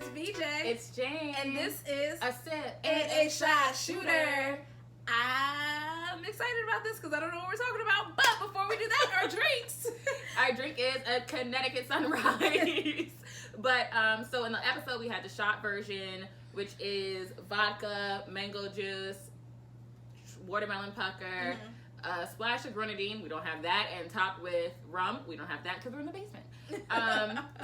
It's BJ. It's Jane. And this is a sip and a shot shooter. I'm excited about this because I don't know what we're talking about. But before we do that, our drinks. Our drink is a Connecticut Sunrise. But so in the episode we had the shot version, which is vodka, mango juice, watermelon pucker, a splash of grenadine. We don't have that, and topped with rum. We don't have that because we're in the basement.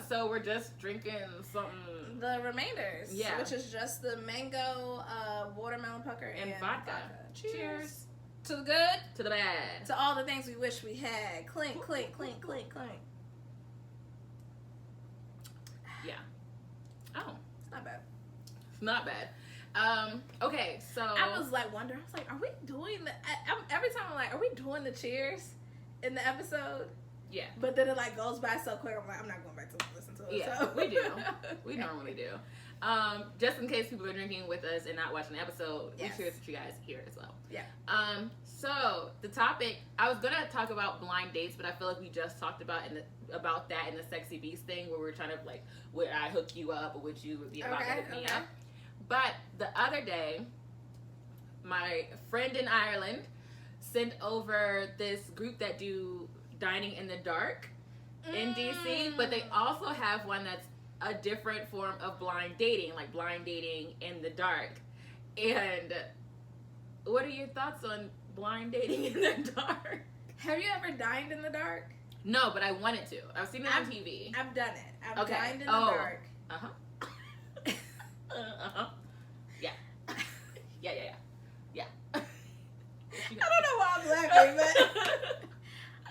So we're just drinking something. The remainders, yeah, which is just the mango, watermelon pucker, and vodka. Cheers. To the good. To the bad. To all the things we wish we had. Clink, clink, clink, clink, clink. Yeah. Oh. It's not bad. It's not bad. Okay, so I was like wondering. I was like, are we doing the? Every time I'm like, are we doing the cheers in the episode? Yeah. But then it like goes by so quick. I'm like, I'm not going back to listen to it. Yeah, so. we do. We normally do. Just in case people are drinking with us and not watching the episode, yes, we cheers to you guys here as well. Yeah. So the topic, I was gonna talk about blind dates, but I feel like we just talked about that in the Sexy Beast thing, where we were trying to like, would I hook you up, or would you be about to hook me up? But the other day, my friend in Ireland sent over this group that do dining in the dark in DC, but they also have one that's a different form of blind dating, like blind dating in the dark. And what are your thoughts on blind dating in the dark? Have you ever dined in the dark? No, but I wanted to. I've seen it on TV. I've done it. I've dined in the dark. Uh-huh. Uh-huh. Yeah. Yeah. I don't know why I'm laughing,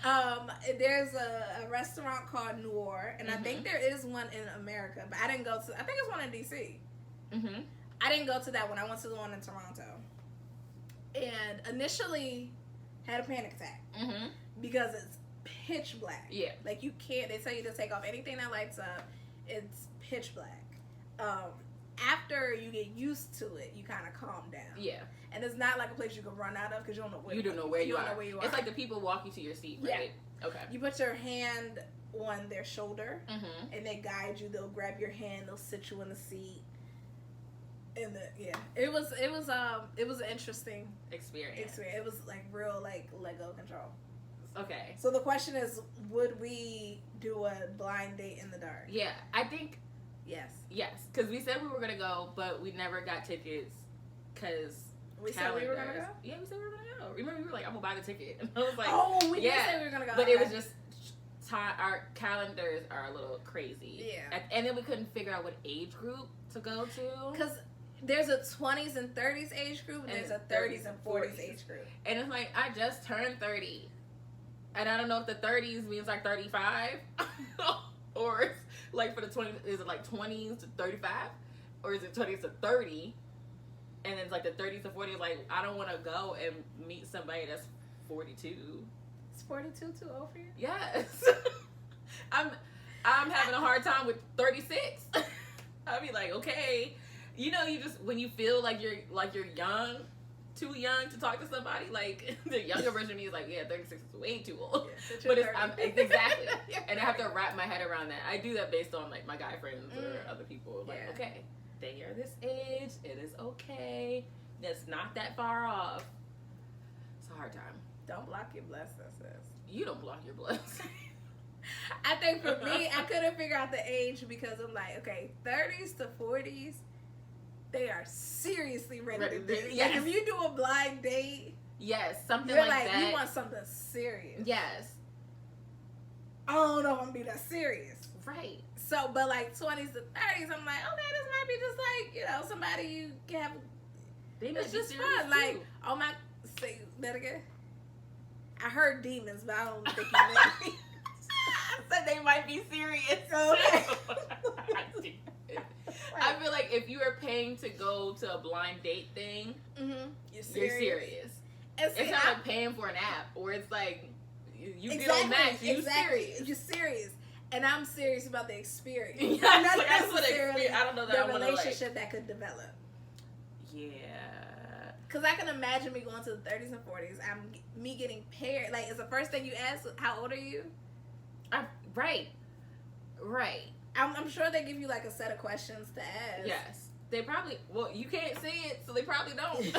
but there's a restaurant called Noir, and I think there is one in America, but I didn't go to. I think it's one in DC. I didn't go to that one. I went to the one in Toronto, and initially had a panic attack because it's pitch black. Yeah, like you can't. They tell you to take off anything that lights up. It's pitch black. After you get used to it, you kind of calm down. Yeah. And it's not like a place you can run out of because you don't know where you are. It's like the people walk you to your seat, right? Yeah. Okay. You put your hand on their shoulder, and they guide you. They'll grab your hand. They'll sit you in the seat. And it was an interesting experience. It was like real like Lego control. Okay. So the question is, would we do a blind date in the dark? Yeah, I think. Yes, because we said we were gonna go, but we never got tickets because we said we were gonna go. Yeah, we said we were gonna go. Remember, we were like, "I'm gonna buy the ticket," and I was like, "Oh, we did say we were gonna go," but it was just our calendars are a little crazy. Yeah, and then we couldn't figure out what age group to go to because there's a 20s and 30s age group, and there's a 30s and 40s age group, and it's like I just turned 30, and I don't know if the 30s means like 35. Or it's like for the 20s, is it like 20s to 35? Or is it 20s to 30? And then it's like the 30s to 40s, like, I don't want to go and meet somebody that's 42. Is 42 too old for you? Yes. I'm having a hard time with 36. I'll be like, okay. You know, you just, when you feel like you're young, too young to talk to somebody, like the younger version of me is like, yeah, 36 is way too old. Yeah, but exactly, and I have to wrap my head around that. I do that based on like my guy friends or other people. Like, okay, they are this age. It is okay. That's not that far off. It's a hard time. Don't block your blessings, sis. You don't block your blessings. I think for me, I couldn't figure out the age because I'm like, okay, 30s to 40s. They are seriously ready to date. Yes. Like if you do a blind date, something you're like that. You want something serious. Yes. I don't know if I'm gonna be that serious. Right. So, but like 20s to 30s, I'm like, okay, this might be just like, you know, somebody you can have. It's just fun. Too. Like, oh my, say that again. I heard demons, but I don't think you meant me. I said they might be serious. Okay. I feel like if you are paying to go to a blind date thing, you're serious. It's not like paying for an app where it's like you get on match. You serious. You're serious. And I'm serious about the experience. Yes, not like, necessarily I don't know that the relationship that could develop. Yeah. Because I can imagine me going to the 30s and 40s. Me getting paired. Like, is the first thing you ask, how old are you? Right. I'm sure they give you like a set of questions to ask. Yes. They probably, well, you can't see it, so they probably don't. You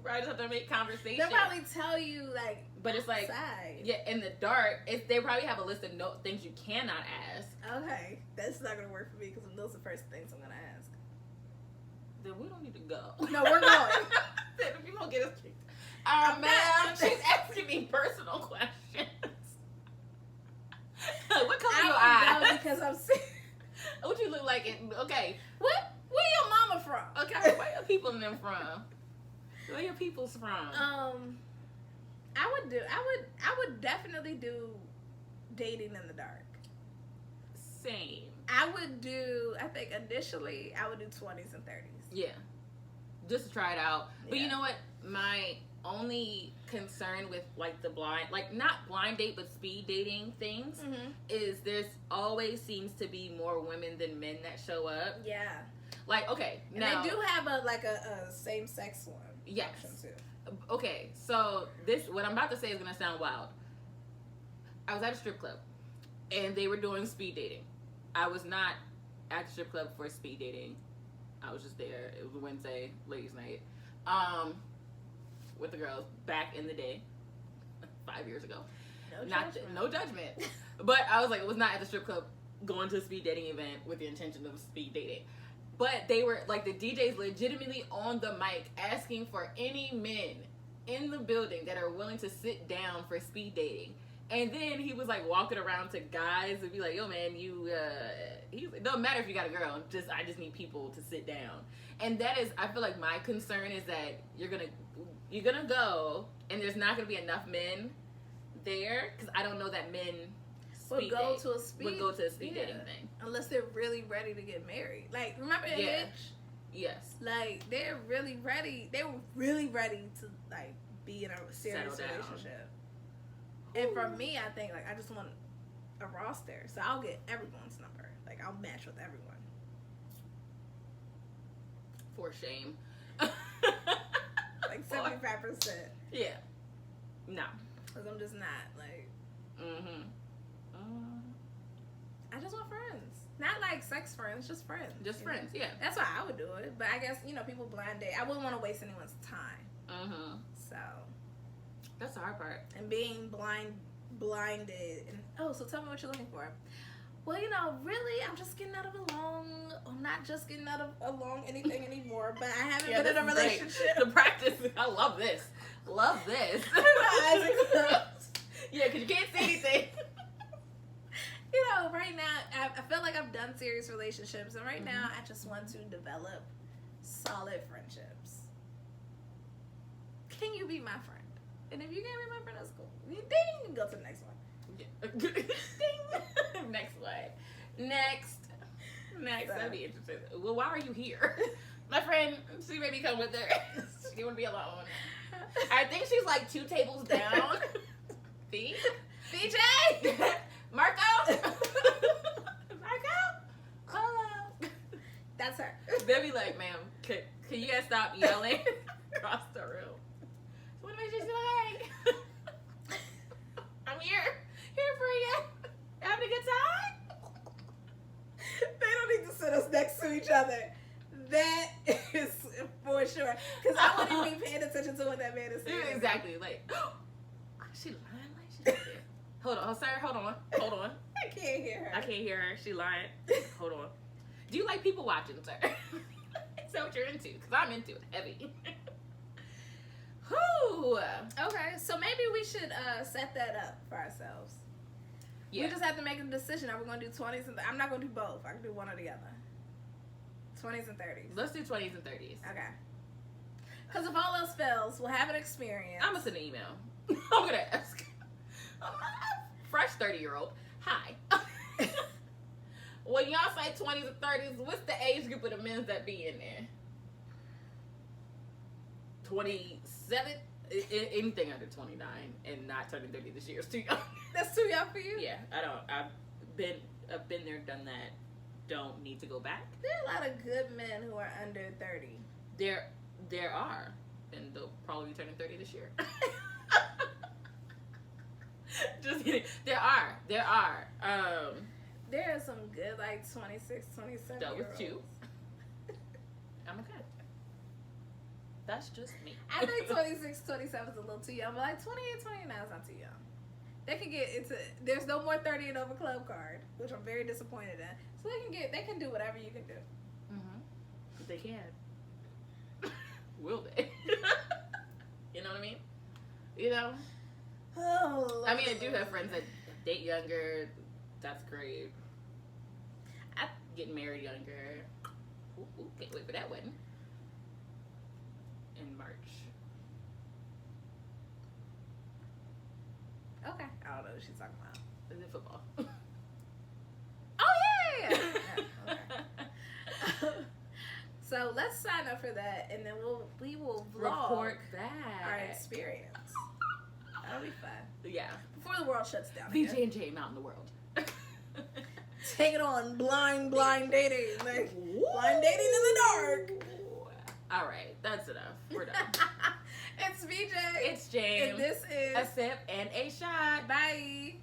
probably just have to make conversation. They'll probably tell you, like, but it's like, outside. Yeah, in the dark, they probably have a list of things you cannot ask. Okay. That's not going to work for me because those are the first things I'm going to ask. Then we don't need to go. No, we're going. Then if you don't get us kicked. Ma'am, she's asking me personal questions. What color your eyes? I because I'm sick. What you look like? Okay. Where your mama from? Okay, where your people in them from? Where your people's from? I would definitely do dating in the dark. Same. I think initially I would do 20s and 30s. Yeah. Just to try it out. But Yeah. you know what? My only concern with like the blind, like not blind date, but speed dating things is there's always seems to be more women than men that show up. Yeah. Like, okay. And now, they do have a same sex one. Yes. Option too. Okay, so what I'm about to say is gonna sound wild. I was at a strip club and they were doing speed dating. I was not at the strip club for speed dating. I was just there. It was a Wednesday, ladies' night, with the girls back in the day, 5 years ago. No judgment. But I was like, it was not at the strip club going to a speed dating event with the intention of speed dating. But they were, like, the DJs legitimately on the mic asking for any men in the building that are willing to sit down for speed dating. And then he was, like, walking around to guys and be like, yo, man, it doesn't matter if you got a girl. I just need people to sit down. And that is, I feel like my concern is that you're gonna go and there's not gonna be enough men there because I don't know that men would go to a speed dating thing unless they're really ready to get married. Like, remember in Hitch? Yes. Like, they're really ready. They were really ready to like be in a serious relationship. And for me, I think like I just want a roster, so I'll get everyone's number. Like, I'll match with everyone. For shame. Like 75%. Yeah. No. Because I'm just not like. I just want friends. Not like sex friends, just friends. Just friends, yeah. That's why I would do it. But I guess, people blind date. I wouldn't want to waste anyone's time. So. That's the hard part. And being blinded. And, so tell me what you're looking for. Well, really, I'm just getting out of a long. I'm not just getting out of a long anything anymore, but I haven't been in a relationship. The practice. I love this. Love this. Yeah, because you can't see anything. Right now, I feel like I've done serious relationships, and right now, I just want to develop solid friendships. Can you be my friend? And if you can't be my friend, that's cool. Then you can go to the next one. Ding. Next. That'd be interesting. Well, why are you here? My friend, she made me come with her. She want to be alone. I think she's like 2 tables down. BJ? Marco? Hello. That's her. They'll be like, ma'am, can you guys stop yelling across the room? So what makes you say, hey? I'm here for you. Having a good time? They don't need to sit us next to each other. That is for sure. Because I wouldn't be paying attention to what that man is saying. Exactly. Like, she lying like she's there. Hold on, sir. Hold on. I can't hear her. She lying. Hold on. Do you like people watching, sir? Is that what you're into? Because I'm into it. Heavy. Whew. Okay, so maybe we should set that up for ourselves. Yeah. We just have to make a decision. Are we going to do 20s and I'm not going to do both. I can do one or the other. 20s and 30s. Let's do 20s and 30s. Okay. Because if all else fails, we'll have an experience. I'm going to send an email. I'm going to ask. Fresh 30-year-old. Hi. When y'all say 20s and 30s, what's the age group of the men that be in there? 27? Anything under 29 and not turning 30 this year is too young. That's too young for you? Yeah, I don't. I've been there, done that. Don't need to go back. There are a lot of good men who are under 30. There are, and they'll probably be turning 30 this year. Just kidding. There are. There are some good, like, 26, 27 That was year you. olds. I'm okay. That's just me. I think 26, 27 is a little too young, but like 28, 29 is not too young. They can get into, there's no more 30 and over club card, which I'm very disappointed in. So they can do whatever you can do. Mm-hmm. They can. Will they? You know what I mean? You know? Oh, I mean, I do have friends that date younger. That's great. I get married younger. Ooh, can't wait for that wedding. In March. Okay. I don't know what she's talking about. Is it football? Oh, yeah. Okay. So let's sign up for that, and then we will vlog Report back our experience. That'll be fun. Yeah. Before the world shuts down. VJ and J out in the world. Take it on, blind dating. Like, blind dating in the dark. All right, that's enough. We're done. It's VJ. It's James. And this is A sip and a shot. Bye.